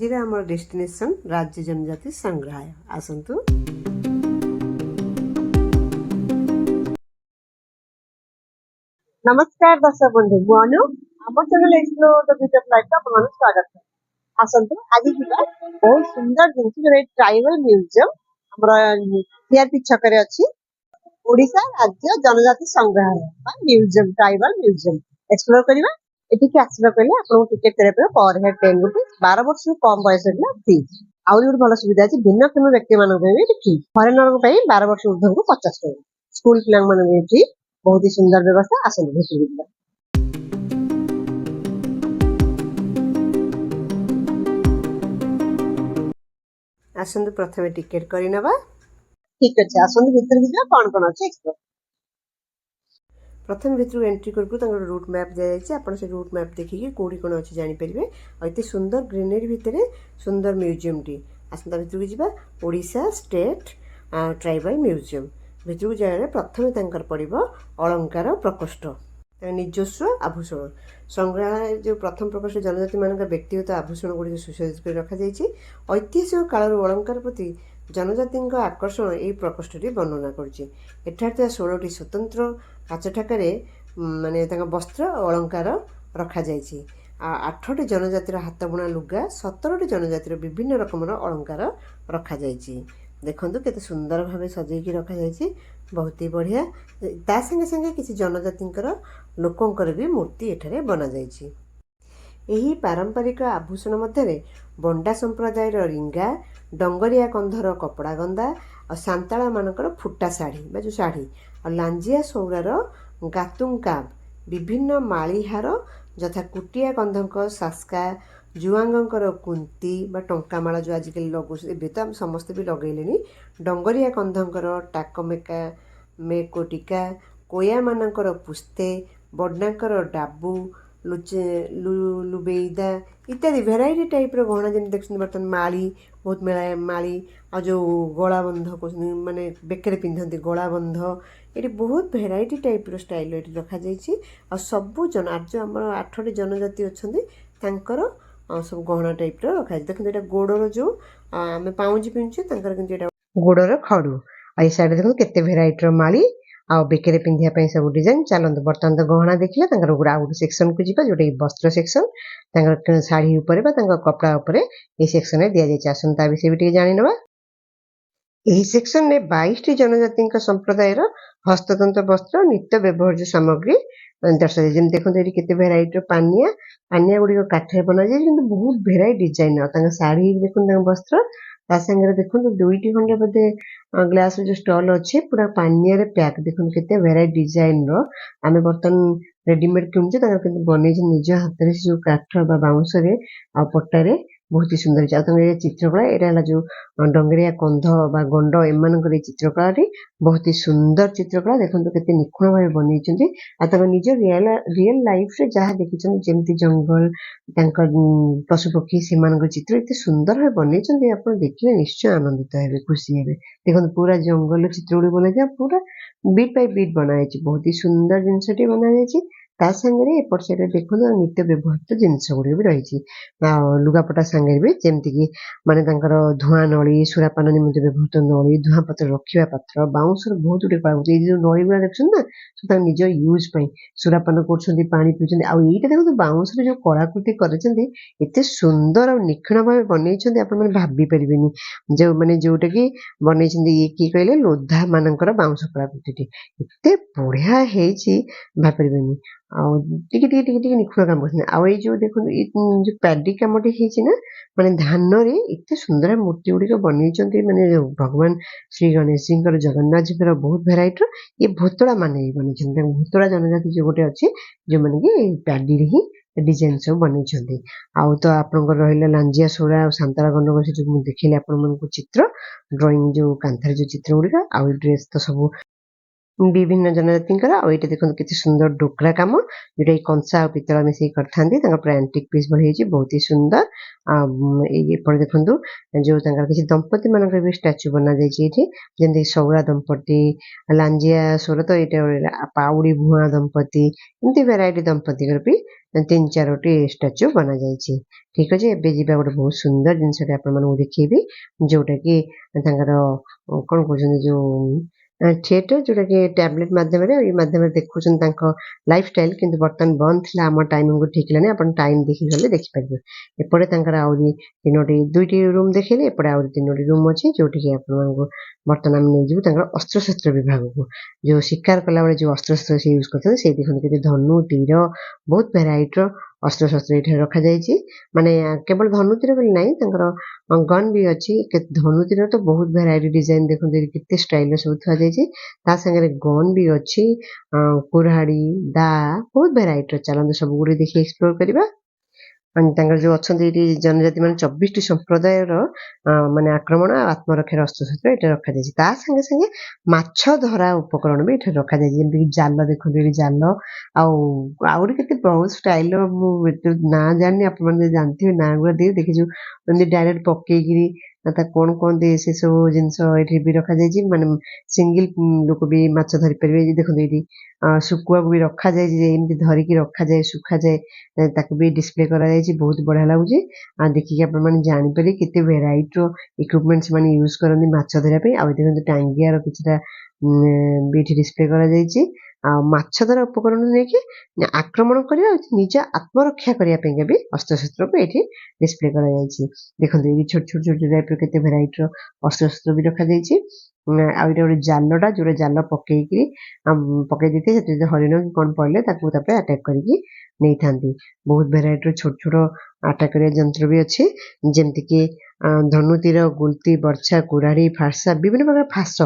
आजिर आम डेस्टिनेशन राज्य जनजाति संग्रहालय आसतु। नमस्कार दर्शक बंधु मुझे आम channel explore the beauty of life आपन स्वागत है। आसतु आज जीवा बहुत सुंदर जिनस जो ट्राइबल म्यूजियम हमर सीआरपी छकरे अछि ओडिशा राज्य जनजाति संग्रहालय बा म्यूजियम ट्राइबल म्यूजियम एक्सप्लोर करबा। एटिके आसबा कहले आपन टिकट करे पर हेड 10 रुपीस 12 वर्ष कम बयस ला फ्री। आउरी गोटे भल सुविधा अछि भिन्नक्षम व्यक्ति मानक पे फ्री फॉरेनर को 12 वर्ष ऊर्ध्व को 50 टका स्कूल पिला मानक फ्री। बहुत ही सुंदर व्यवस्था आसन भेटि आसंतु प्रथमे टिकट करि नबा। ठीक अछि आसंतु भीतर भी जा कोन अछि एक्सप्लोर। प्रथम भितर एंट्री कर रूट मैप दिया जाए आप रूट मैप देखिए कौटी कौन अच्छे जानीपर और ये सुंदर ग्रीनरी भितर सुंदर म्यूजियम टी आसंता भितर को जावा ओडिशा स्टेट ट्राइबल म्यूजियम भितर को जाए प्रथम पड़ो अलंकार प्रकोष्ठ निजस्व आभूषण संग्रहालय जो प्रथम प्रकोष्ठ जनजाति मान व्यक्तिगत आभूषण गुड़िक सुसज्जित कर रखा ऐतिहासिक काल अलंकार प्रति जनजाति आकर्षण यही प्रकोष्ठी वर्णना कर 16टी स्वतंत्र काच ठाकरे माने वस्त्र अलंकार रखा जाइछि 8टी जनजातिर हाथ बुणा लुगा 17टी जनजातिर विभिन्न रकम अलंकार रखा जाइछि। देखंतु केते सुंदर भावे सजेकी रखा जाइछि बहुत ही बढ़िया। ता संगे संगे किसी जनजातिंकर लोकंकर भी मूर्ति एठारे बना जाइछि। एही पारंपरिक आभूषण मध्य बंडा संप्रदायर रिंगा डंगरिया कंधर कपड़ा गंदा और सांताला मानकर फुटा शाढ़ी बा जो शाढ़ी और लांजिया सौरार गातुंग काब विभिन्न मालीहार यथा कुटिया कंधक सास्का जुआंगर कुंती बा टंकामाला जो आजिकल लगो तो आम समस्ते भी लगेले डंगरिया कंधकर टाकमेका मेकोटिका कोया मानकर पुस्ते बड्डांकर डाबू लुबेईदा इत्यादि भेराइटी टाइप गहना जमी देखते बर्तमान माली बहुत मेला माली आ जो गलाबंध कहते माने बेकर पिंधती गलाबंध ये बहुत भेराइटी टाइप स्टाइल ये रखा जाइए सबू जन आज आम 8टी जनजाति अच्छा सब गहना टाइप रखा देखते यहाँ गोड़र जो आम पाउंजी पिंधुचे गोड़र खड़ू आई साइड देखो केते भेराइटी माली आ बेकेरे पिंधिया सब डिजाइन चलते बर्तमान तो गहना देखिए गोटे आउ गोटे सेक्शन को जीवा जोटा वस्त्र सेक्शन शाढ़ी उपरे कपड़ा उपरे ये सेक्शन में दि जाए आसंता विषय भी जानी नवा। यही सेक्शन में 22टी जनजाति संप्रदाय हस्ततंत्र वस्त्र नित्य व्यवहार्य सामग्री दर्शाई जमी देखते ये केते भेराइटी पानिया पानिया गुड़िक काठे बना जाए बहुत भेराइटी डिजाइन शाढ़ी देखते वस्त्र ता संगे देखो 2टी खंडे बोधे ग्लास जो स्टॉल अच्छे पूरा पानिया पैक देखो केते भेराइटी डिजाइन आम बर्तमान रेडीमेड किणुचे बन निज हाथ से जो काठ बाउंस पट्टारे बहुत ही सुंदर चित्रकला यहाँ जो डंगरिया कंध बा गंड एम चित्रकला बहुत ही सुंदर चित्रकला देखो केते निखुण भाव बन निज रियल लाइफ रे जहाँ देखी जमी जंगल पशु पक्षी से चित्र इतने सुंदर भाव बन आप देखिए निश्चय आनंदित हे खुशी हे देखो पूरा जंगल चित्र गुड़ी बना पूरा बीट बाय बीट बनाई बहुत ही सुंदर जिनस बनाई सागर एपट साइड देखो नित्य व्यवहार जिनस गुड़ी भी रही लुगापटा सागर भी जमती कि माने धूआं नली सुरापान निम्ति व्यवहृत नली धूआं पत्र रखा पात्र बाउंस बहुत गुटे कला जो नली गुड़ा देखते ना सब निज यूज सुरापान कर पानी पीछे आईटा देखो बाउंस जो कलाकृति करते सुंदर और निखुण भाव बनई आप भाभी पारे जो मैंने जोटा कि बनई ये किए कहले लोधा मानकर बाउंस कलाकृति एत बढ़िया भाई निखुण काम कर जो देखो जो पैडी कम ना माने धान रे एत सुंदर मूर्ति गुड़िक बनई माने भगवान श्री गणेश जी जगन्नाथ जी बहुत भेराइटी ये भोतड़ा माने बन भोतड़ा जनजाति जो गोटे अच्छे जो मैंने कि पैडी ही डिजाइन सब बनई आउ तो आपन रहा लांजिया सोरा और सांताला गंड देखिले आप चित्र ड्राइंग जो कांथर जो चित्र गुड़िक आउ ड्रेस तो सब ବିଭିନ୍ନ ଜନଜାତିଙ୍କର। ଆଉ ଏଇଟା ଦେଖନ୍ତୁ କେତେ ସୁନ୍ଦର ଡୋକରା କାମ, ଯୋଉଟା କି କଂସା ଆଉ ପିତ୍ତଳ ମିଶେଇ କରିଥାନ୍ତି। ତାଙ୍କର ପୁରା ଆଣ୍ଟିକ୍ ପିସ୍ ଭଳି ହେଇଛି, ବହୁତ ହି ସୁନ୍ଦର। ଏଇ ଏପଟେ ଦେଖନ୍ତୁ ଯୋଉ ତାଙ୍କର କିଛି ଦମ୍ପତି ମାନଙ୍କର ବି ଷ୍ଟାଚୁ ବନାଯାଇଛି ଏଇଠି, ଯେମିତି ସୌରା ଦମ୍ପତି, ଲାଞ୍ଜିଆ ସ୍ୱର, ତ ଏଇଟା ପାଉଡି ଭୁଆଁ ଦମ୍ପତି, ଏମିତି ଭେରାଇଟି ଦମ୍ପତିଙ୍କର ବି 3-4ଟି ଷ୍ଟାଚୁ ବନାଯାଇଛି। ଠିକ ଅଛି, ଏବେ ଯିବା ଗୋଟେ ବହୁତ ସୁନ୍ଦର ଜିନିଷଟେ ଆପଣମାନଙ୍କୁ ଦେଖେଇବି, ଯୋଉଟା କି ତାଙ୍କର କଣ କହୁଛନ୍ତି ଯୋଉ थिएटर जोटा कि टैबलेट माध्यम ये माध्यम देखुं तांको लाइफस्टाइल किंतु बर्तमान बंद थी आम टाइम को ठीक है आप टाइम देखी गले देखिपारे। एपटे आहरी 3टी 2टी रूम देखेले, एपटे आहरी 3टी रूम अच्छी जोटि कि आपको बर्तमान आम नहीं अस्त्रशस्त्र विभाग को, जो शिकार कला बेले जो अस्त्रशस्त्र से यूज करते से देखते धनु तीर बहुत भेराइटर अस्त्रशस्त्र ये रखा जाइए। माने केवल धनु तीर बोली ना गन भी अच्छी, धनु तीर तो बहुत भेराइटी डिजाइन देखते केते स्टाइल सब थुआ जाइए, ता संगे गन भी अच्छी, कुराड़ी दा बहुत भेराइटर। चलते सब गुड़ी देखिए एक्सप्लोर करवा। जो अच्छा जनजाति मान 24टी संप्रदायर माने आक्रमण आत्मरक्षार अस्त्रशस्त्र ये रखा जाइए। ता संगे संगे माछ धरा उपकरण भी ये रखा जाइए, जमी जाल देखते जाल आउरी केते बहुत स्टाइल ना जानी आप जानते ना गुड़ा दे देखी डायरेक्ट पकईकि कौन कौन दे से सब जिनस ये भी रखा जाइए, माने सिंगल लोक भी माछ धरी पारे। देखते ये शुकुआ को भी रखा जाए, एमती धरिकी रखा जाए सुखा जाए, ताकू भी डिस्प्ले करा जाए, बहुत बढ़िया लगुच। देखिए आप जानीपारे केते भेराइटी इक्विपमेंट्स माने यूज करते माछ धरने। आ देखते टांगियार किछिटा भी डिस्प्ले करा जाइए। माछ धरा उपकरण लेकिन आक्रमण करने निज आत्मरक्षा करने भी अस्त्रशस्त्र को ये डिस्प्ले करा जाइए। देखते ये छोट छोट छोट टाइप के भेराइटी अस्त्रशस्त्र भी रखा जाइए। आउ गोटे जालटा जो जाल पकईकि पकई देते हरिण कि कौन पड़े अटाक करके नहीं था। बहुत भेराइटी छोट छोट अटाक करिया जंत्र भी अच्छे, जमती धनु तीर गुलती बर्छा कुराड़ी फारसा विभिन्न प्रकार फास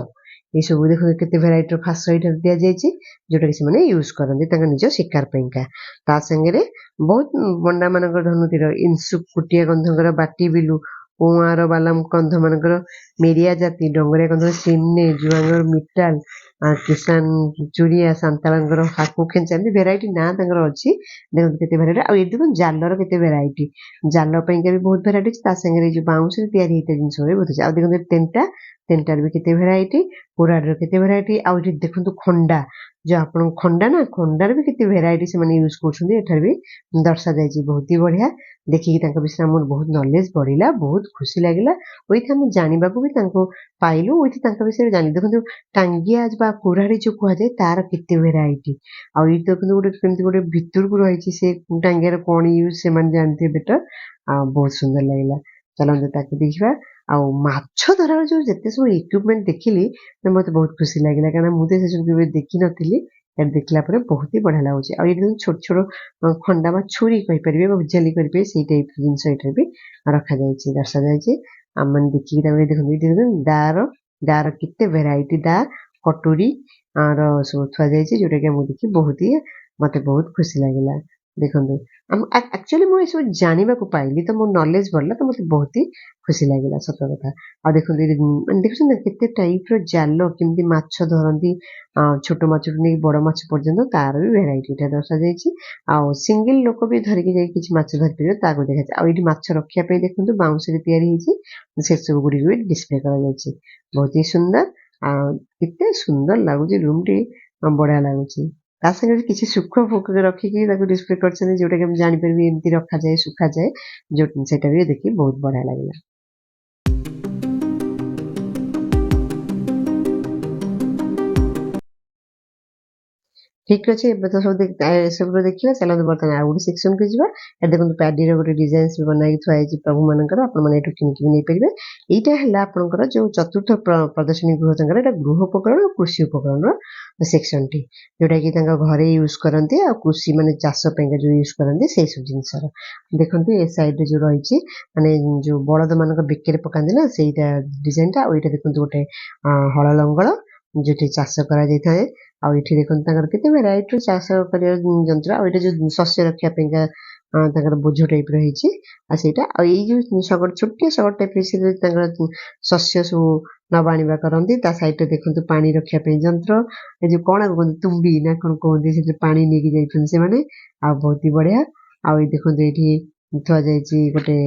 ये सब देखो केते भेराइटी फास ये दि जाइए, जोटा कि से यूज करते निज शिकार पैंका। ता संगे बहुत बंडा मान धनु तीर इनसुक कुटिया कंधकर बाटी बिलु कुआर बालाम कंध मानकर मेरिया जाति डंगरिया कंध सिमने जुआंगर मिटाल किसान चुरिया सांतालंगर हाकू खेचा भेराइटी ना अच्छी। देखो केते भेराइटी आ देखो जालर केते भेराइटी, जाल भी बहुत भेराइटी संगे जो बाउंस तैयारी जिनस बहुत अच्छे। आ देखो तेंटा तेंटार भी केते भेराइटी, कुराड़ केते भेराइटी। आ देखो खंडा जो आप खंडा ना खंडार भी केते भेराइटी से यूज कर भी दर्शा जाए, बहुत ही बढ़िया। देखिए विषय मोर बहुत नॉलेज बढ़ला, बहुत खुशी लगे वही आम जानवा भी पाइलु वही विषय जान। देखो टांगिया बा कुराड़ी जो कहुए तार केते भेराइटी, आ ये तो गोटे गोटे भितर को रही से टांगियार कौन यूज से जानते बेटर। बहुत सुंदर लगला, चलते ताकि देखा। माछ धरार जो जिते सब इक्विपमेंट देखिली मत बहुत खुशी लगे, कारण मुझे से देखी नी देखला बहुत ही बढ़िया लगुच। आ छोट छोट खंडा बा छुरी कहींपारे भुजाली करेंगे से टाइप जिनस ये भी रखा जाए दर्शा जाए। आम मैंने देखिए देखते दार दार केते भेराइटी दा कटोरी सब थुआ जाइए, जोटा कि मुझे देखी बहुत ही मत बहुत खुशी लगे। देखो एक्चुअली मुझे सब जानवा पाइली तो मो नॉलेज बढ़ला, तो मतलब बहुत ही खुशी लगे सत कथा। आ देखो देखुन केते टाइप जाल केमती माछ धरती, छोट माछ नहीं बड़ माछ पर्यंत तार भी भेराइटी दर्शा जाइए। सिंगल लोक भी धरिकी जाए कि माछ धरी पारे देखा। आईटी माछ रखापी देखो बाउंस से सब गुड़ी भी डिस्प्ले कर बहुत ही सुंदर। केते सुंदर लगुच रूम टी, बढ़िया लगुच। संगे किसी सुख फुक रखिकी डिस्प्ले कर जोटा कि जापर एमती रखा जाए सुखा जाए, जो भी देखिए बहुत बढ़िया लगे। ठीक अच्छे तो सब सब देखिए। चलते बर्तमान आउ गोटे सेक्शन को जावा। देखो पैडी गोटे डिजाइन भी बनाई थुआई प्रभु मानकर आपने किनिकी नहीं पारे। यहाँ है आपंकर जो चतुर्थ प्रदर्शनी गृह तंकर गृह उपकरण और कृषि उपकरण सेक्शन टी, जोटा कि घरे यूज करते आ कृषि माने चाष जो यूज करते से सब जिनस देखते। ए साइड जो रही माने जो बलद मान बेकर पकाते ना से डिजाइन टा। देखते गोटे हल लंगल जो चाष कर देखते देखते भेराइटी चाष कर जंत्र। जो शस्य रखापी ତାଙ୍କର ବୋଝ ଟାଇପ୍ର ହେଇଛି ଆଉ ସେଇଟା ଆଉ ଏଇ ଯୋଉ ଶଗଡ଼ ଛୋଟିଆ ଶଗଡ଼ ଟାଇପ୍ର ସେ ତାଙ୍କର ଶସ୍ୟ ସବୁ ନବା ଆଣିବା କରନ୍ତି ତା ସାଇଡ୍ରେ ଦେଖନ୍ତୁ ପାଣି ରଖିବା ପାଇଁ ଯନ୍ତ୍ର ଏ ଯୋଉ କଣ କୁହନ୍ତି ତୁମ୍ବି ନା କଣ କୁହନ୍ତି ସେଥିରେ ପାଣି ନେଇକି ଯାଇଛନ୍ତି ସେମାନେ ଆଉ ବହୁତ ହି ବଢିଆ ଆଉ ଏଇ ଦେଖନ୍ତୁ ଏଇଠି ଥୁଆ ଯାଇଛି ଗୋଟେ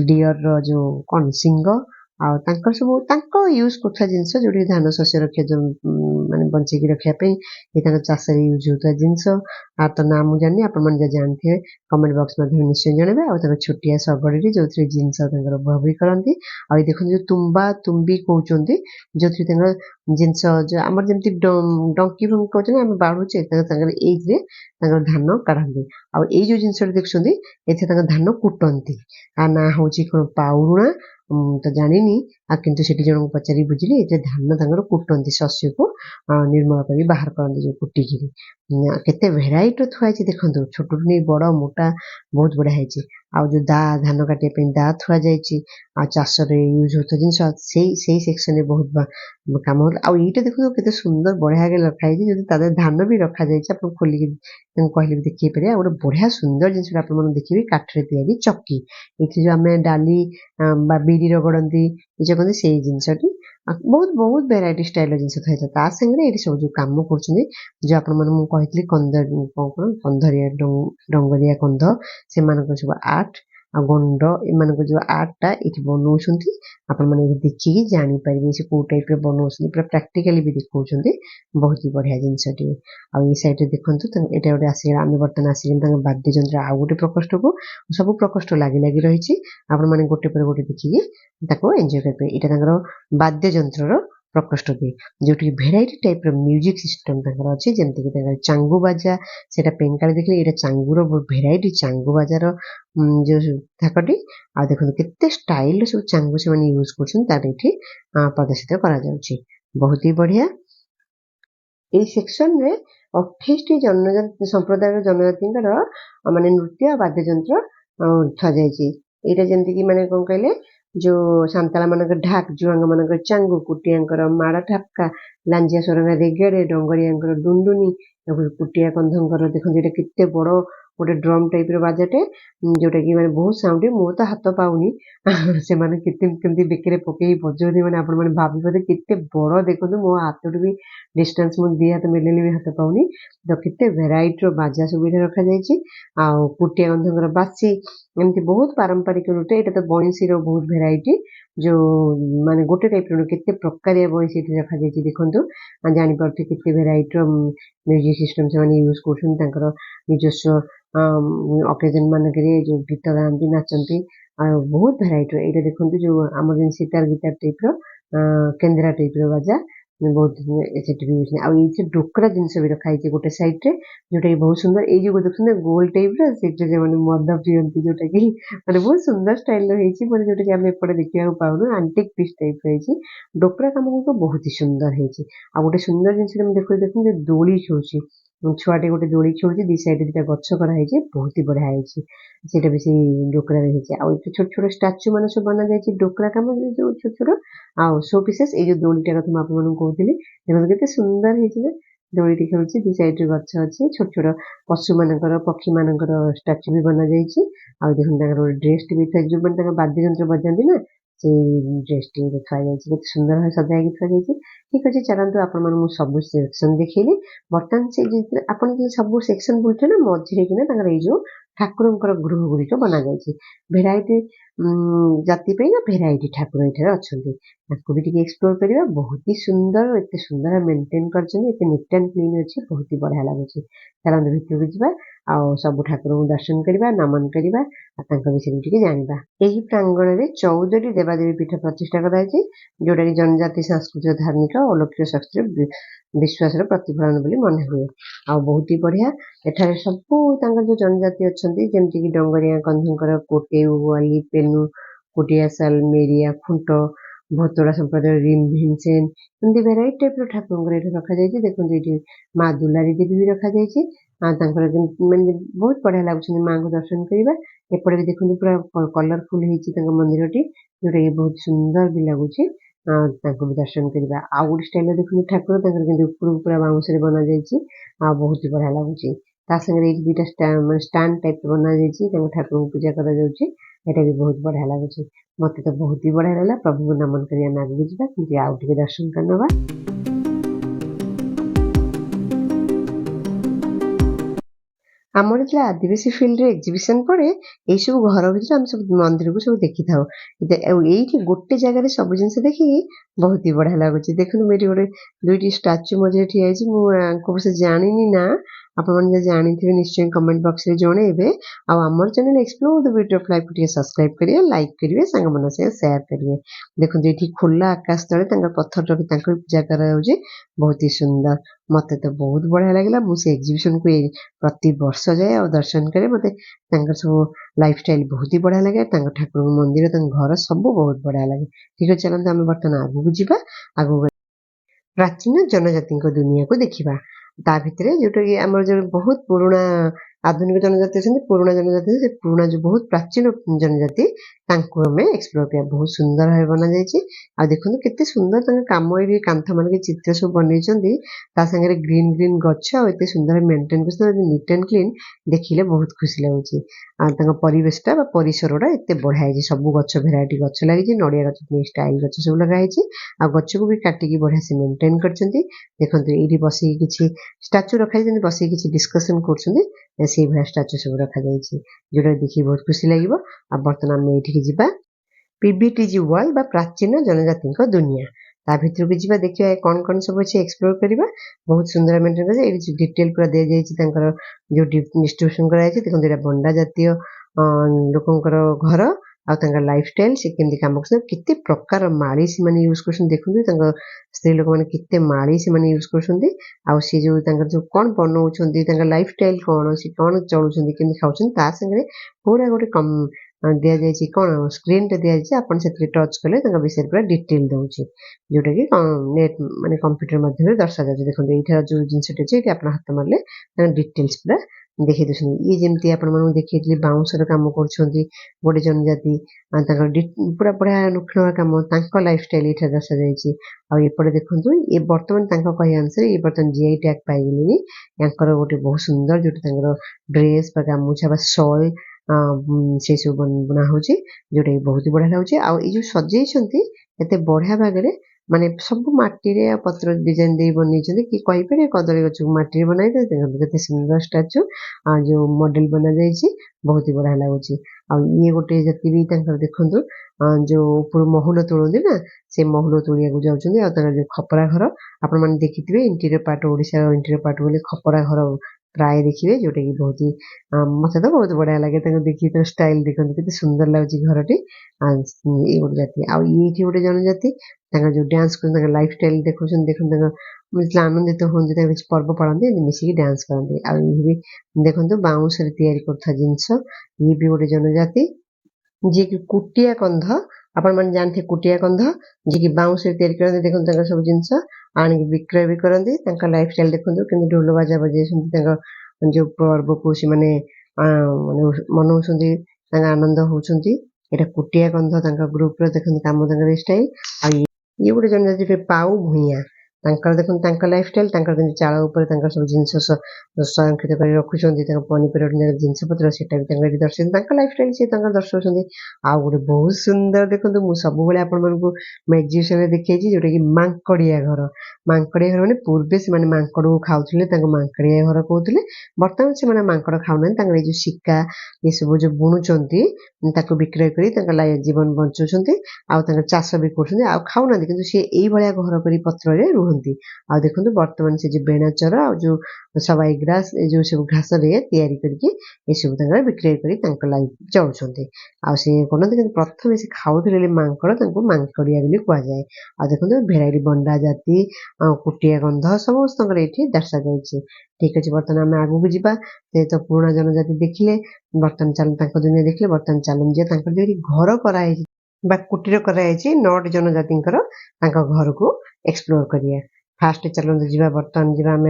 ଡିଅରର ଯୋଉ କଣ ଶିଙ୍ଗ ଆଉ ତାଙ୍କର ସବୁ ତାଙ୍କ ୟୁଜ୍ କରୁଥିବା ଜିନିଷ ଯୋଉଠି ଧାନ ଶସ୍ୟ ରଖିବା ମାନେ ବଞ୍ଚେଇକି ରଖିବା ପାଇଁ ଏ ତାଙ୍କ ଚାଷରେ ୟୁଜ୍ ହଉଥିବା ଜିନିଷ ଆଉ ତ ନାଁ ମୁଁ ଜାଣିନି ଆପଣମାନେ ଯଦି ଜାଣିଥିବେ କମେଣ୍ଟ ବକ୍ସ ମାଧ୍ୟମରେ ନିଶ୍ଚୟ ଜଣାଇବେ ଆଉ ତାଙ୍କ ଛୋଟିଆ ଶଗଡ଼ରେ ଯୋଉଥିରେ ଜିନିଷ ତାଙ୍କର ବୁହାବୁହି କରନ୍ତି ଆଉ ଏଇ ଦେଖନ୍ତୁ ଯୋଉ ତୁମ୍ବା ତୁମ୍ବି କହୁଛନ୍ତି ଯୋଉଥିରେ ତାଙ୍କର ଜିନିଷ ଯୋଉ ଆମର ଯେମିତି ଡଙ୍କି ଫଙ୍କି କହୁଛନ୍ତି ଆମେ ବାଢୁଛେ ତାଙ୍କର ଏଇଥିରେ ତାଙ୍କର ଧାନ କାଢନ୍ତି ଆଉ ଏଇ ଯୋଉ ଜିନିଷଟା ଦେଖୁଛନ୍ତି ଏଥିରେ ତାଙ୍କ ଧାନ କୁଟନ୍ତି ଆ ନାଁ ହଉଛି କଣ ପାଉରୁଣା ତ ଜାଣିନି ଆଉ କିନ୍ତୁ ସେଠି ଜଣଙ୍କୁ ପଚାରି ବୁଝିଲି ଏଥିରେ ଧାନ ତାଙ୍କର କୁଟନ୍ତି ଶସ୍ୟକୁ ନିର୍ମଳ କରି ବାହାର କରନ୍ତି ଯୋଉ କୁଟିକିରି କେତେ ଭେରାଇଟିର ଥୁଆ ହେଇଛି ଦେଖନ୍ତୁ ଛୋଟଠୁ ନେଇ ବଡ ମୋଟା ବହୁତ ବଢିଆ ହେଇଛି ଆଉ ଯୋଉ ଦା ଧାନ କାଟିବା ପାଇଁ ଦା ଥୁଆ ଯାଇଛି ଆଉ ଚାଷରେ ୟୁଜ୍ ହଉଥିବା ଜିନିଷ ସେଇ ସେକ୍ସନରେ ବହୁତ କାମ ହଉଥିଲା ଆଉ ଏଇଟା ଦେଖନ୍ତୁ କେତେ ସୁନ୍ଦର ବଢିଆ ରଖା ହେଇଛି ଯଦି ତା ଦେହରେ ଧାନ ବି ରଖାଯାଇଛି ଆପଣ ଖୋଲିକି ତାଙ୍କୁ କହିଲେ ବି ଦେଖେଇ ପାରିବେ ଆଉ ଗୋଟେ ବଢିଆ ସୁନ୍ଦର ଜିନିଷଟା ଆପଣମାନେ ଦେଖିବେ କାଠରେ ତିଆରି ଚକି ଏଠି ଯୋଉ ଆମେ ଡାଲି ବା ବିରି ରଗଡନ୍ତି ଏ ଯୋଉ କହନ୍ତି ସେଇ ଜିନିଷଟି ବହୁତ ବହୁତ ଭେରାଇଟି ଷ୍ଟାଇଲର ଜିନିଷ ଥୁଆହେଇଥିଲା ତା ସାଙ୍ଗରେ ଏଇଠି ସବୁ ଯୋଉ କାମ କରୁଛନ୍ତି ଯୋଉ ଆପଣମାନେ ମୁଁ କହିଥିଲି କନ୍ଧରିଆ ଡଙ୍ଗରିଆ କନ୍ଧ ସେମାନଙ୍କର ସବୁ ଆର୍ଟ ଆଉ ଗଣ୍ଡ ଏମାନଙ୍କ ଯୋଉ ଆର୍ଟଟା ଏଠି ବନଉଛନ୍ତି ଆପଣମାନେ ଏଠି ଦେଖିକି ଜାଣିପାରିବେ ସେ କୋଉ ଟାଇପର ବନଉଛନ୍ତି ପୁରା ପ୍ରାକ୍ଟିକାଲି ବି ଦେଖଉଛନ୍ତି ବହୁତ ହି ବଢିଆ ଜିନିଷଟିଏ ଆଉ ଏଇ ସାଇଡରେ ଦେଖନ୍ତୁ ଏଇଟା ଗୋଟେ ଆସିଗଲା ଆମେ ବର୍ତ୍ତମାନ ଆସିଗଲେ ତାଙ୍କ ବାଦ୍ୟଯନ୍ତ୍ର ଆଉ ଗୋଟେ ପ୍ରକୋଷ୍ଠକୁ ସବୁ ପ୍ରକୋଷ୍ଠ ଲାଗି ଲାଗି ରହିଛି ଆପଣମାନେ ଗୋଟେ ପରେ ଗୋଟେ ଦେଖିକି ତାକୁ ଏନ୍ଜୟ କରିପାରିବେ ଏଇଟା ତାଙ୍କର ବାଦ୍ୟଯନ୍ତ୍ରର ପ୍ରକୋଷ୍ଠଟିଏ ଯୋଉଠି ଭେରାଇଟି ଟାଇପର ମ୍ୟୁଜିକ ସିଷ୍ଟମ ତାଙ୍କର ଅଛି ଯେମିତିକି ତାଙ୍କର ଚାଙ୍ଗୁ ବାଜା ସେଇଟା ପେଙ୍କାଳି ଦେଖିଲେ ଏଇଟା ଚାଙ୍ଗୁର ଭେରାଇଟି ଚାଙ୍ଗୁ ବାଜାର ଯୋଉ ଥାକଟି ଆଉ ଦେଖନ୍ତୁ କେତେ ଷ୍ଟାଇଲର ସବୁ ଚାଙ୍ଗୁ ସେମାନେ ୟୁଜ୍ କରୁଛନ୍ତି ତାର ଏଠି ପ୍ରଦର୍ଶିତ କରାଯାଉଛି ବହୁତ ହି ବଢିଆ ଏଇ ସେକ୍ସନରେ 28ଟି ଜନଜାତି ସମ୍ପ୍ରଦାୟର ଜନଜାତିଙ୍କର ମାନେ ନୃତ୍ୟ ବାଦ୍ୟଯନ୍ତ୍ର ଥୁଆଯାଇଛି ଏଇଟା ଯେମିତିକି ମାନେ କଣ କହିଲେ ଯୋଉ ସାନ୍ତାଳ ମାନଙ୍କର ଢାକ ଜୁଆଙ୍ଗ ମାନଙ୍କର ଚାଙ୍ଗୁ କୁଟିଆଙ୍କର ମାଳ ଠାପକା ଲାଞ୍ଜିଆ ସ୍ୱରଙ୍ଗା ରେଗେଡେ ଡଙ୍ଗରିଆଙ୍କର ଡୁଣ୍ଡୁନି କୁଟିଆ କନ୍ଧଙ୍କର ଦେଖନ୍ତୁ ଏଇଟା କେତେ ବଡ ଗୋଟେ ଡ୍ରମ୍ ଟାଇପର ବାଜାଟେ ଯୋଉଟା କି ମାନେ ବହୁତ ସାଉଣ୍ଡ ମୁଁ ତ ହାତ ପାଉନି ସେମାନେ କେମିତି ବେକରେ ପକେଇ ବଜଉଥିବେ ମାନେ ଆପଣମାନେ ଭାବିପାରିବେ କେତେ ବଡ ଦେଖନ୍ତୁ ମୋ ହାତଠୁ ବି ଡିଷ୍ଟାନ୍ସ ମୁଁ ଦି ହାତ ମିଳିଲେ ବି ହାତ ପାଉନି ତ କେତେ ଭେରାଇଟିର ବାଜା ସବୁ ଏଠି ରଖାଯାଇଛି ଆଉ କୁଟିଆ କନ୍ଧଙ୍କର ବାସି ଏମିତି ବହୁତ ପାରମ୍ପରିକ ନୃତ୍ୟ ଏଇଟା ତ ବଇଁଶୀର ବହୁତ ଭେରାଇଟି ଯୋଉ ମାନେ ଗୋଟେ ଟାଇପର କେତେ ପ୍ରକାରିଆ ବଇଁଶୀ ଏଠି ରଖାଯାଇଛି ଦେଖନ୍ତୁ ଜାଣିପାରୁଥିବେ କେତେ ଭେରାଇଟିର ମ୍ୟୁଜିକ ସିଷ୍ଟମ ସେମାନେ ୟୁଜ୍ କରୁଛନ୍ତି ତାଙ୍କର ନିଜସ୍ୱ ଅକେଜନ ମାନଙ୍କରେ ଯୋଉ ଗୀତ ଗାଆନ୍ତି ନାଚନ୍ତି ଆଉ ବହୁତ ଭେରାଇଟିର ଏଇଟା ଦେଖନ୍ତୁ ଯୋଉ ଆମର ଯେମିତି ସିତାର ଗିଟାର ଟାଇପର କେନ୍ଦ୍ରା ଟାଇପର ବାଜା ବହୁତ ସେଠି ବି ଆଉ ଏଇଠି ଡୋକରା ଜିନିଷ ବି ରଖାହେଇଛି ଗୋଟେ ସାଇଡରେ ଯୋଉଟା କି ବହୁତ ସୁନ୍ଦର ଏଇ ଯୋଉ ଦେଖୁଛନ୍ତି ଗୋଲ ଟାଇପର ସେଇଥିରେ ସେମାନେ ମଦ ପିଅନ୍ତି ଯୋଉଟା କି ମାନେ ବହୁତ ସୁନ୍ଦର ଷ୍ଟାଇଲର ହେଇଛି ମାନେ ଯୋଉଟା କି ଆମେ ଏପଟେ ଦେଖିବାକୁ ପାଉନୁ ଆଣ୍ଟିକ ପିସ୍ ଟାଇପର ହେଇଛି ଡୋକରା କାମ କିନ୍ତୁ ବହୁତ ହି ସୁନ୍ଦର ହେଇଛି ଆଉ ଗୋଟେ ସୁନ୍ଦର ଜିନିଷଟା ମୁଁ ଦେଖୁଛି ଦୋଳି ଖେଳୁଛି ଛୁଆଟେ ଗୋଟେ ଦୋଳି ଖେଳୁଛି ଦି ସାଇଡରେ ଦିଟା ଗଛ କରାହେଇଛି ବହୁତ ହି ବଢିଆ ହେଇଛି ସେଇଟା ବି ସେଇ ଡୋକରାରେ ହେଇଛି ଆଉ ଏଠି ଛୋଟ ଛୋଟ ଷ୍ଟାଚୁ ମାନେ ସବୁ ବନାଯାଇଛି ଡୋକରା କାମ ଯୋଉ ଛୋଟ ଛୋଟ ଆଉ ସୋ ପିସେସ୍ ଏଇ ଯୋଉ ଦୋଳିଟା କଥା ମୁଁ ଆପଣମାନଙ୍କୁ କହୁଥିଲି ଦେଖନ୍ତୁ କେତେ ସୁନ୍ଦର ହେଇଛି ନା ଦୋଳିଟି ଖେଳୁଛି ଦି ସାଇଡରେ ଗଛ ଅଛି ଛୋଟ ଛୋଟ ପଶୁ ମାନଙ୍କର ପକ୍ଷୀ ମାନଙ୍କର ଷ୍ଟାଚୁ ବି ବନାଯାଇଛି ଆଉ ଦେଖନ୍ତୁ ତାଙ୍କର ଗୋଟେ ଡ୍ରେସଟି ବି ଥାଏ ଯୋଉମାନେ ତାଙ୍କର ବାଦ୍ୟଯନ୍ତ୍ର ବଜାନ୍ତି ନା ସେଇ ଡ୍ରେସଟି ଥୁଆଯାଇଛି କେତେ ସୁନ୍ଦର ଭାବେ ସଜା ହେଇକି ଥୁଆଯାଇଛି ଠିକ ଅଛି ଚାଲନ୍ତୁ ଆପଣମାନଙ୍କୁ ମୁଁ ସବୁ ସେକ୍ସନ ଦେଖେଇଲି ବର୍ତ୍ତମାନ ସେ ଆପଣ ଯେ ସବୁ ସେକ୍ସନ ବୁଲୁଥିବେ ନା ମଝିରେ କିନା ତାଙ୍କର ଏଇ ଯୋଉ ଠାକୁରଙ୍କର ଗୃହ ଗୁଡିକ ବନାଯାଇଛି ଭେରାଇଟି ଜାତି ପାଇଁ ନା ଭେରାଇଟି ଠାକୁର ଏଠାରେ ଅଛନ୍ତି ତାକୁ ବି ଟିକେ ଏକ୍ସପ୍ଲୋର କରିବା ବହୁତ ହି ସୁନ୍ଦର ଏତେ ସୁନ୍ଦର ମେଣ୍ଟେନ କରିଛନ୍ତି ଏତେ ନିଟ୍ ଆଣ୍ଡ କ୍ଲିନ୍ ଅଛି ବହୁତ ହି ବଢିଆ ଲାଗୁଛି ଚାଲନ୍ତୁ ଭିତରକୁ ଯିବା ଆଉ ସବୁ ଠାକୁରଙ୍କୁ ଦର୍ଶନ କରିବା ନମନ କରିବା ଆଉ ତାଙ୍କ ବିଷୟରେ ଟିକେ ଜାଣିବା ଏହି ପ୍ରାଙ୍ଗଣରେ 14ଟି ଦେବାଦେବୀ ପୀଠ ପ୍ରତିଷ୍ଠା କରାଯାଇଛି ଯୋଉଟାକି ଜନଜାତି ସାଂସ୍କୃତିକ ଧାର୍ମିକ ଓ ଲୌକିକ ଶାସ୍ତ୍ରୀୟ ବିଶ୍ୱାସର ପ୍ରତିଫଳନ ବୋଲି ମନେ ହୁଏ ଆଉ ବହୁତ ହି ବଢିଆ ଏଠାରେ ସବୁ ତାଙ୍କର ଯୋଉ ଜନଜାତି ଅଛନ୍ତି ଯେମିତିକି ଡଙ୍ଗରିଆ କନ୍ଧଙ୍କର କୋଟେଉ ୱାଲି ପେନୁ କୋଟିଆ ସାଲ ମେରିଆ ଖୁଣ୍ଟ ଭତୋଡା ସମ୍ପ୍ରଦାୟ ରିମ୍ ଭୀମସେନ ଏମିତି ଭେରାଇଟି ଟାଇପର ଠାକୁରଙ୍କର ଏଠି ରଖାଯାଇଛି ଦେଖନ୍ତୁ ଏଠି ମା ଦୁଲାରୀ ଦେବୀ ବି ରଖାଯାଇଛି ଆଉ ତାଙ୍କର ମାନେ ବହୁତ ବଢିଆ ଲାଗୁଛନ୍ତି ମାଙ୍କୁ ଦର୍ଶନ କରିବା ଏପଟେ ବି ଦେଖନ୍ତୁ ପୁରା କଲରଫୁଲ ହେଇଛି ତାଙ୍କ ମନ୍ଦିରଟି ଯୋଉଟା କି ବହୁତ ସୁନ୍ଦର ବି ଲାଗୁଛି ତାଙ୍କୁ ବି ଦର୍ଶନ କରିବା ଆଉ ଗୋଟେ ଷ୍ଟାଇଲରେ ଦେଖନ୍ତୁ ଠାକୁର ତାଙ୍କର କିନ୍ତୁ ଉପରକୁ ପୁରା ବାଉଁଶରେ ବନାଯାଇଛି ଆଉ ବହୁତ ବଢିଆ ଲାଗୁଛି ता संगे दुईटा स्टांड टाइप बना ठाकुर पूजा करा एटा भी बहुत बढ़िया लगुच मत तो बहुत ही बढ़िया लगा प्रभु को नमन कर आगे जावा आउ टे दर्शन कर नवा आमर जो आदिवासी फिल्ड एक्जिबिशन पड़े यही सब घर भर आम सब मंदिर को सब देखी था ये गोटे जगह सब जिन देखिए बहुत ही बढ़िया लगुच देखो मेरी गोटे दुईटी स्टाच्यू मझे ठिया मुझे जानी ना आपने जानी निश्चय कमेंट बॉक्स में जणेबे आमर channel explore the beauty of life को सब्सक्राइब करिए लाइक करिए सांग मन से शेयर करिए देखो ये खोला आकाश तले पत्थर पूजा करा बहुत ही सुंदर मत तो बहुत बढ़िया लगे मुझे एक्जिबिशन को प्रति वर्ष जाए और दर्शन करे मत सब लाइफस्टाइल बहुत ही बढ़िया लगे ठाकुर मंदिर घर सब बहुत बढ़िया लगे ठीक है चलते आम बर्तमान आगू जावा आगू प्राचीन जनजाति दुनिया को देखा ता भितर जोटा कि आम जो बहुत पुराणा आधुनिक जनजाति अच्छा पुराणा जनजाति से पुराणा जो बहुत प्राचीन जनजाति आम एक्सप्लोर किया बहुत सुंदर भाव बना जाए देखो केते सुंदर कम ये कांथ मान चित्र सब बनई सागे ग्रीन ग्रीन गछ एत सुंदर मेंटेन कर नीट एंड क्लीन देखिले बहुत खुशी लगुच परिवेशटा परिसरटा एत बढ़िया सब गछ भेराइटी गछ लगी नड़िया गछ स्टाइल गछ सब लगाई आ गछ को भी काटिकी बढ़िया से मेंटेन कर देखो ये बस किसी स्टाच्यू रखाई बस किसी डिस्कसन कर स्टाच्यू सब रखा जोटा देखिए बहुत खुशी लगे बर्तमान आम ये पीबीटीजी वर्ल्ड बा प्राचीन जनजाति दुनिया ता भर को जी देखिए कौन कौन सब अच्छे एक्सप्लोर करवा बहुत सुंदर मेंटेन कर डिटेल पूरा दि जाए जो डिस्ट्रीब्यूशन कराई देखो बंडा जातीय लोकंर घर आर लाइफस्टाइल से केमती कम करते प्रकार माड़ी से मैंने यूज कर देखते स्त्री लोक मैंने केते माड़ी से मैंने यूज कर सी जो जो कौन बनाऊँ लाइफस्टाइल कौन सी कौन चलुँच केमी खाऊँ सागे पूरा गोटे कम दि जाए कौन स्क्रीन टे दि जाए आप टच कले विषय पूरा डिटेल दूसरी जोटा कि नेट माने कंप्यूटर माध्यम दर्शा जाए देखो ये जो जिनस अच्छे आप हाथ मारे डिटेल्स पूरा देखी दूसरी ये जमी आप देखिए बाउंसर कम कर गोटे जनजाति पूरा बढ़िया नुखण कम लाइफस्टाइल ये दर्शा जापटे देखो ये बर्तमान कह अनुसार ये बर्तमान जीआई टैग पाइगले यहाँ गोटे बहुत सुंदर जो ड्रेस गामुछा सॉल से सब बना हो जोटा बहुत ही बढ़िया लगे आई जो सजे एत बढ़िया भागे माने सब माटी पत्र डिजाइन दे बन कि कहीपर कदली गच को माटी बनाई देखते सुंदर स्टाच्यू जो मॉडल बना जाए बहुत ही बढ़िया लगुच ये गोटे जति भी देखु जो ऊपर महुल तोड़ती ना से महुल तोड़िया जाऊँ जो खपरा घर आपण देखिए interior part Odisha interior part बोले खपरा घर प्राय देखिए जोटा कि बहुत ही मत तो बहुत बढ़िया लगे देखिए स्टाइल देखते कितने सुंदर लगुच घरटी ये गोटे जाति आई गोटे जनजाति जो डांस कर लाइफस्टाइल देखो देखो आनंदित होती पर्व पालती मिसिकी डांस करते भी देखो बाउंस कर जिनस ये भी गोटे जनजाति जी कि कुटिया कंध आपण मैंने जानते कुटिया कंध जी कि बाउंस करते देखो सब जिनस आणिक विक्रय भी करती लाइफस्टाइल देखो कि ढोल बाजा बजे जो पर्व को मैंने मनाऊँ आनंद होती यहाँ कुटिया कंध ग्रुप देखते कम स्टाइल ये गोटे जनजाति पाऊ भूइया देखो लाइफस्टाइल चाल सब जिन संरक्षित कर रखुच्च पनीपरिया जिनपतर से दर्शाई लाइफस्टाइल से दर्शाऊँ आउ गोटे बहुत सुंदर देखो मुझे सब एक्जिबिशन देखी जोटा कि मांकड़िया घर मैंने पूर्वे से मांकड़ को खाऊले मांकड़िया घर कहते बर्तमान से मांकड़ खाऊना जो सिक्का ये सब जो बुणुंट विक्रय कर जीवन बचाऊँ आउ चाष भी कर खाऊना कि सी ये घर कर पत्र रुहति देखो बर्तमान से जो बेणाचर जो सवाई ग्रास जो सब घास तैयारी करके सब विक्रय कर लाइफ चलुँच कौन प्रथम से खाऊले मांकड़ मांकड़िया कहुए देखो भेराइटी बंडा जाति कुटिया गंध समस्त ये दर्शा जाए ठीक अच्छे बर्तमान आम आगू जावा तो पुराणा जनजाति देखिले बर्तमान चल दुनिया देखिले बर्तमान चलूँ जे घर कराई कुटीर कराई नट जनजाति घर को एक्सप्लोर करिए फास्ट चलते जी बर्तमान जी आम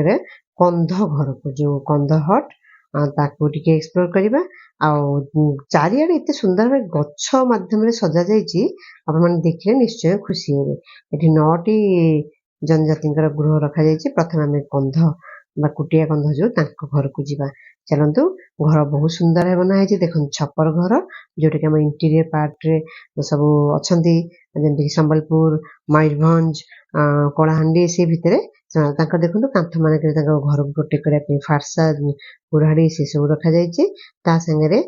कंध घर को जो कंध हट ताकू टिके एक्सप्लोर करवा चारिआडे एत सुंदर भाव गछ मध्यम सजा जाइए आप देखिले निश्चय खुशी हे ये 9टी जनजाति गृह रखा प्रथम आम कंध ବା କୁଟିଆ କନ୍ଧ ଯୋଉ ତାଙ୍କ ଘରକୁ ଯିବା। ଚାଲନ୍ତୁ, ଘର ବହୁତ ସୁନ୍ଦର ଭାବେ ବନା ହେଇଛି। ଦେଖନ୍ତୁ ଛପର ଘର, ଯୋଉଟାକି ଆମ ଇଣ୍ଟେରିୟର ପାର୍ଟରେ ସବୁ ଅଛନ୍ତି, ଯେମିତିକି ସମ୍ବଲପୁର, ମୟୂରଭଞ୍ଜ, କଳାହାଣ୍ଡି, ସେ ଭିତରେ ତାଙ୍କ ଦେଖନ୍ତୁ କାନ୍ଥ ମାନଙ୍କରେ ତାଙ୍କ ଘରକୁ ପ୍ରୋଟେକ୍ଟ କରିବା ପାଇଁ ଫାର୍ସା, କୁରାଢି ସେ ସବୁ ରଖାଯାଇଛି। ତା ସାଙ୍ଗରେ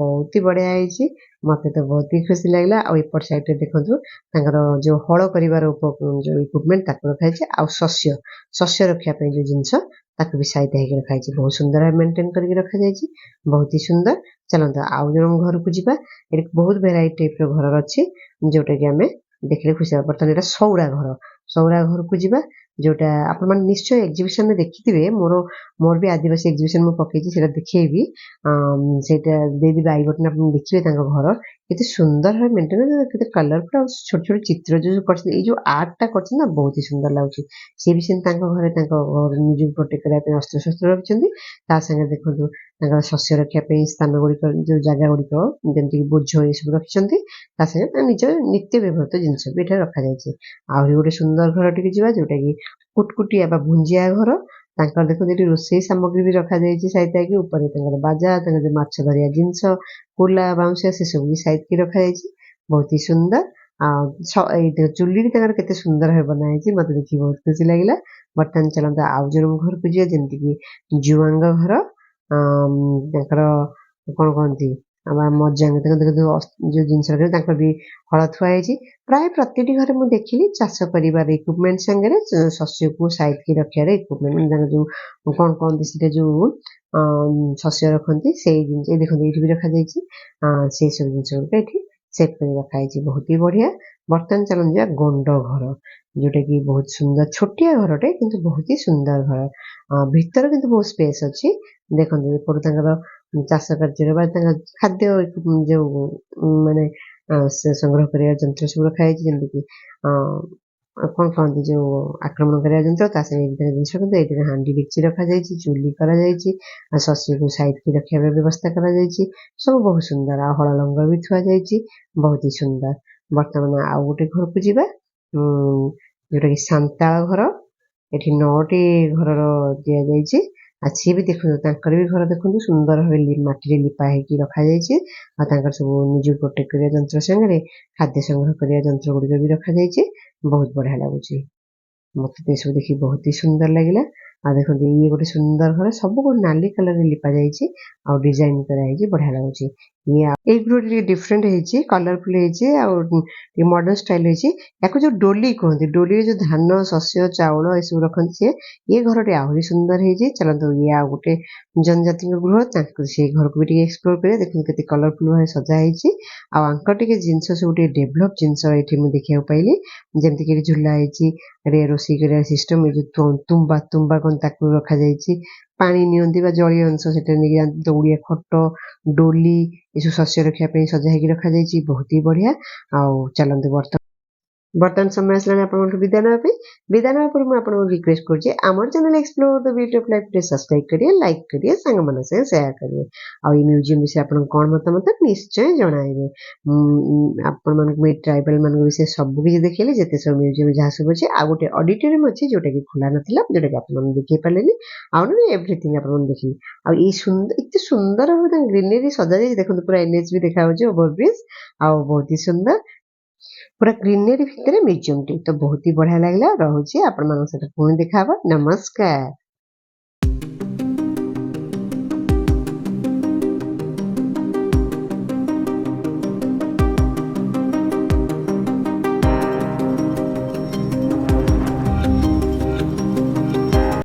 ବହୁତ ହି ବଢିଆ ହେଇଛି, ମତେ ତ ବହୁତ ହି ଖୁସି ଲାଗିଲା। ଆଉ ଏପଟ ସାଇଡରେ ଦେଖନ୍ତୁ ତାଙ୍କର ଯୋଉ ହଳ କରିବାର ଯୋଉ ଇକ୍ୱିପମେଣ୍ଟ ତାକୁ ରଖାଯାଇଛି, ଆଉ ଶସ୍ୟ ରଖିବା ପାଇଁ ଯୋଉ ଜିନିଷ ତାକୁ ବି ସାଇତା ହେଇକି ରଖାଯାଇଛି। ବହୁତ ସୁନ୍ଦର ମେଣ୍ଟେନ କରିକି ରଖାଯାଇଛି, ବହୁତ ହି ସୁନ୍ଦର। ଚାଲନ୍ତୁ ଆଉ ଜଣଙ୍କ ଘରକୁ ଯିବା। ଏଠି ବହୁତ ଭେରାଇଟି ଟାଇପ ର ଘର ଅଛି, ଯୋଉଟା କି ଆମେ ଦେଖିଲେ ଖୁସି ହବା। ବର୍ତ୍ତମାନ ଏଟା ସୌରା ଘରକୁ ଯିବା, ଯୋଉଟା ଆପଣମାନେ ନିଶ୍ଚୟ ଏକ୍ଜିବିସନରେ ଦେଖିଥିବେ। ମୋର ବି ଆଦିବାସୀ ଏକ୍ଜିବିସନ ମୁଁ ପକେଇଛି, ସେଇଟା ଦେଖେଇବି। ସେଇଟା ଦେଇଦେବି ଆଇ ବଟନ, ଆପଣ ଦେଖିବେ ତାଙ୍କ ଘର କେତେ ସୁନ୍ଦର ଭାବେ ମେଣ୍ଟେନ, କେତେ କଲରଫୁଲ, ଆଉ ଛୋଟ ଛୋଟ ଚିତ୍ର ଯୋଉ କରିଛନ୍ତି, ଏଇ ଯୋଉ ଆର୍ଟଟା କରିଛନ୍ତି ନା ବହୁତ ହି ସୁନ୍ଦର ଲାଗୁଛି। ସିଏ ବି ସେମିତି ତାଙ୍କ ଘରେ ତାଙ୍କ ନିଜକୁ ପ୍ରୋଟେକ୍ଟ କରିବା ପାଇଁ ଅସ୍ତ୍ରଶସ୍ତ୍ର ରଖିଛନ୍ତି। ତା ସାଙ୍ଗରେ ଦେଖନ୍ତୁ ତାଙ୍କର ଶସ୍ୟ ରଖିବା ପାଇଁ ସ୍ଥାନ ଗୁଡ଼ିକ, ଯୋଉ ଜାଗା ଗୁଡ଼ିକ ଯେମିତିକି ବୋଝ ଏସବୁ ରଖିଛନ୍ତି। ତା ସାଙ୍ଗରେ ତାଙ୍କ ନିଜ ନିତ୍ୟ ବ୍ୟବହୃତ ଜିନିଷ ବି ଏଠାରେ ରଖାଯାଇଛି। ଆହୁରି ଗୋଟେ ସୁନ୍ଦର ଘର ଟିକେ ଯିବା, ଯୋଉଟା କି କୁଟକୁଟିଆ ବା ଭୁଞ୍ଜିଆ ଘର। ତାଙ୍କର ଦେଖନ୍ତୁ ଏଠି ରୋଷେଇ ସାମଗ୍ରୀ ବି ରଖାଯାଇଛି ସାଇତାକି। ଉପରେ ତାଙ୍କର ବାଜା, ତାଙ୍କର ଯୋଉ ମାଛ ଧରିବା ଜିନିଷ, କୁଲା, ବାଉଁଶିଆ, ସେ ସବୁ ବି ସାଇତିକି ରଖାଯାଇଛି, ବହୁତ ହି ସୁନ୍ଦର। ଆଉ ଏଇ ଚୁଲି ବି ତାଙ୍କର କେତେ ସୁନ୍ଦର ଭାବେ ବନା ହେଇଛି, ମତେ ଦେଖି ବହୁତ ଖୁସି ଲାଗିଲା। ବର୍ତ୍ତମାନ ଚାଲନ୍ତୁ ଆଉ ଜଣଙ୍କ ଘରକୁ ଯିବା, ଯେମିତିକି ଜୁଆଙ୍ଗ ଘର। ତାଙ୍କର କଣ କହନ୍ତି, ଆମର ମଜାଙ୍ଗ, ଦେଖନ୍ତୁ ଯୋଉ ଜିନିଷ ରଖିବେ ତାଙ୍କର ବି ହଳ ଥୁଆ ହେଇଛି। ପ୍ରାୟ ପ୍ରତିଟି ଘରେ ମୁଁ ଦେଖିଲି ଚାଷ କରିବାର ଇକ୍ୱିପମେଣ୍ଟ ସାଙ୍ଗରେ ଶସ୍ୟକୁ ସାଇତିକି ରଖିବାର ଇକ୍ୱିପମେଣ୍ଟ, ତାଙ୍କର ଯୋଉ କଣ କହନ୍ତି ସେଟା, ଯୋଉ ଶସ୍ୟ ରଖନ୍ତି ସେଇ ଜିନିଷ ଦେଖନ୍ତୁ ଏଇଠି ବି ରଖାଯାଇଛି। ସେଇ ସବୁ ଜିନିଷ ଗୁଡ଼ିକ ଏଠି ସେଟ୍ କରି ରଖାଯାଇଛି, ବହୁତ ହି ବଢିଆ। ବର୍ତ୍ତମାନ ଚାଲନ୍ତୁ ଯିବା ଗଣ୍ଡ ଘର, ଯୋଉଟା କି ବହୁତ ସୁନ୍ଦର, ଛୋଟିଆ ଘରଟେ କିନ୍ତୁ ବହୁତ ହି ସୁନ୍ଦର ଘର। ଭିତରେ କିନ୍ତୁ ବହୁତ ସ୍ପେସ୍ ଅଛି। ଦେଖନ୍ତୁ ଏପଟୁ ତାଙ୍କର ଚାଷ କାର୍ଯ୍ୟରେ ବା ତାଙ୍କ ଖାଦ୍ୟ ଯୋଉ ମାନେ ସେ ସଂଗ୍ରହ କରିବା ଯନ୍ତ୍ର ସବୁ ରଖାଯାଇଛି, ଯେମିତିକି କଣ କହନ୍ତି ଯୋଉ ଆକ୍ରମଣ କରିବା ଯନ୍ତ୍ର। ତା ସାଙ୍ଗେ ଏଇଥିରେ ଜିନିଷ କିନ୍ତୁ ଏଇଥିରେ ହାଣ୍ଡି ଡେକ୍ଚି ରଖାଯାଇଛି, ଚୁଲି କରାଯାଇଛି, ଆଉ ଶସ୍ୟକୁ ସାଇତିକି ରଖିବା ବ୍ୟବସ୍ଥା କରାଯାଇଛି। ସବୁ ବହୁତ ସୁନ୍ଦର, ଆଉ ହଳ ଲଙ୍ଗଳ ବି ଥୁଆଯାଇଛି, ବହୁତ ହି ସୁନ୍ଦର। ବର୍ତ୍ତମାନ ଆଉ ଗୋଟେ ଘରକୁ ଯିବା, ଯୋଉଟା କି ସାନ୍ତାଳ ଘର। ଏଠି 9ଟି ଘରର ଦିଆଯାଇଛି। ଆଉ ସିଏ ବି ଦେଖନ୍ତୁ ତାଙ୍କର ବି ଘର ଦେଖନ୍ତୁ ସୁନ୍ଦର ଭାବେ ମାଟିରେ ଲିପା ହେଇକି ରଖାଯାଇଛି। ଆଉ ତାଙ୍କର ସବୁ ନିଜକୁ ପ୍ରୋଟେକ୍ଟ କରିବା ଯନ୍ତ୍ର ସାଙ୍ଗରେ ଖାଦ୍ୟ ସଂଗ୍ରହ କରିବା ଯନ୍ତ୍ର ଗୁଡ଼ିକ ବି ରଖାଯାଇଛି, ବହୁତ ବଢିଆ ଲାଗୁଛି। ମତେ ତ ଏସବୁ ଦେଖି ବହୁତ ହି ସୁନ୍ଦର ଲାଗିଲା। ଆଉ ଦେଖନ୍ତୁ ଇଏ ଗୋଟେ ସୁନ୍ଦର ଘର, ସବୁ ଗୋଟେ ନାଲି କଲରରେ ଲିପା ଯାଇଛି, ଆଉ ଡିଜାଇନ କରାଯାଇଛି, ବଢିଆ ଲାଗୁଛି। ଏଇ ଘର ଟିକେ ଡିଫରେଣ୍ଟ ହେଇଛି, କଲରଫୁଲ ହେଇଛି, ଆଉ ଟିକେ ମଡର୍ନ ଷ୍ଟାଇଲ ହେଇଛି। ୟାକୁ ଯୋଉ ଡୋଲି କୁହନ୍ତି, ଡୋଲିରେ ଯୋଉ ଧାନ, ଶସ୍ୟ, ଚାଉଳ ଏସବୁ ରଖନ୍ତି, ଇଏ ଘରଟି ଆହୁରି ସୁନ୍ଦର ହେଇଛି। ଚାଲନ୍ତୁ ଇଏ ଆଉ ଗୋଟେ ଜନଜାତିଙ୍କ ଗୃହ, ତାଙ୍କୁ ସେଇ ଘରକୁ ବି ଟିକେ ଏକ୍ସପ୍ଲୋର କରିବା। ଦେଖନ୍ତୁ କେତେ କଲରଫୁଲ ଭାବେ ସଜା ହେଇଛି, ଆଉ ଆଙ୍କର ଟିକେ ଜିନିଷ ସବୁ ଟିକେ ଡେଭଲପ ଜିନିଷ ଏଠି ମୁଁ ଦେଖିବାକୁ ପାଇଲି। ଯେମିତିକି ଏଠି ଝୁଲା ହେଇଛି ରୋଷେଇ କରିବା ସିଷ୍ଟମ, ଏ ଯୋଉ ତୁମ୍ବା କଣ ତାକୁ ରଖାଯାଇଛି। ପାଣି ନିଅନ୍ତି ବା ଜଳୀୟ ଅଂଶ ସେଠାରେ ନେଇକି ଯାଆନ୍ତି, ଦୌଡ଼ିଆ ଖଟ, ଡୋଲି ଏସବୁ ଶସ୍ୟ ରଖିବା ପାଇଁ ସଜା ହେଇକି ରଖାଯାଇଛି, ବହୁତ ହି ବଢିଆ। ଆଉ ଚାଲନ୍ତୁ ବର୍ତ୍ତମାନ ସମୟ ଆସିଲାଣି ଆପଣଙ୍କଠୁ ବିଦାୟ ନେବା ପାଇଁ। ବିଦାୟ ନେବା ପରେ ମୁଁ ଆପଣଙ୍କୁ ରିକ୍ୱେଷ୍ଟ କରୁଛି, ଆମର channel explore the beauty of life ରେ ସବସ୍କ୍ରାଇବ କରିବେ, ଲାଇକ୍ କରିବେ, ସାଙ୍ଗମାନଙ୍କ ସହ ସେୟାର କରିବେ। ଆଉ ଏଇ ମ୍ୟୁଜିୟମ ବିଷୟରେ ଆପଣଙ୍କୁ କଣ ମତାମତ ନିଶ୍ଚୟ ଜଣାଇବେ। ଆପଣମାନଙ୍କୁ ମୁଁ ଏଇ ଟ୍ରାଇବାଲ ମାନଙ୍କ ବିଷୟରେ ସବୁ କିଛି ଦେଖେଇଲି, ଯେତେ ସବୁ ମ୍ୟୁଜିୟମ ଯାହା ସବୁ ଅଛି। ଆଉ ଗୋଟେ ଅଡିଟୋରିୟମ ଅଛି ଯୋଉଟା କି ଖୋଲା ନଥିଲା, ଯୋଉଟା କି ଆପଣମାନେ ଦେଖେଇ ପାରିଲେନି। ଆଉ ନହେଲେ ଏଭ୍ରିଥିଙ୍ଗ ଆପଣମାନେ ଦେଖିବେ। ଆଉ ଏଇ ଏତେ ସୁନ୍ଦର ଭାବେ ତାଙ୍କ ଗ୍ରିନେରୀ ସଜାଯାଇଛି, ଦେଖନ୍ତୁ ପୁରା NH ବି ଦେଖା ଯାଉଛି, ଓଭରବ୍ରିଜ, ଆଉ ବହୁତ ହି ସୁନ୍ଦର, ପୁରା ଗ୍ରିନେରୀ ଭିତରେ ମ୍ୟୁଜିୟମଟି। ତ ବହୁତ ହି ବଢିଆ ଲାଗିଲା। ରହୁଛି, ଆପଣମାନଙ୍କ ସହିତ ପୁଣି ଦେଖା ହବ। ନମସ୍କାର।